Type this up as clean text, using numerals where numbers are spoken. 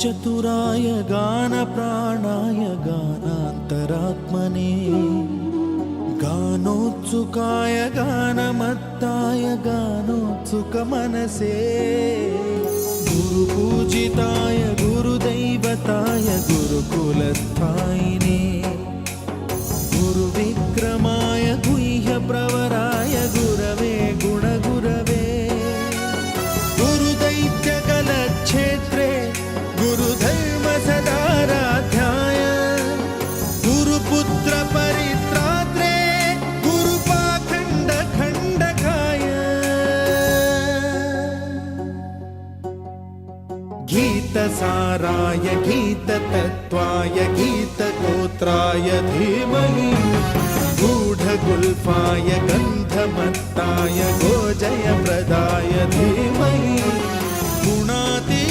चतुराय गानप्राणाय गानान्तरात्मने गानोत्सुकाय गानमत्ताय गानोत्सुकमनसे गुरुपूजिताय गुरुदैवताय गुरुकुलस्थायिने गुरुविक्रमाय गुह्यप्रवराय गुरवे गुणगुरवे गुरुदैत्यकलक्षेत्रे गुरुधर्मसदाराध्याय गुरुपुत्र परित्रात्रे गुरुपाखण्डखण्डकाय गीतसाराय गीततत्त्वाय गीतगोत्राय धीमहि गूढगुल्फाय गन्धमत्ताय गोजयप्रदाय धीमहि गुणाति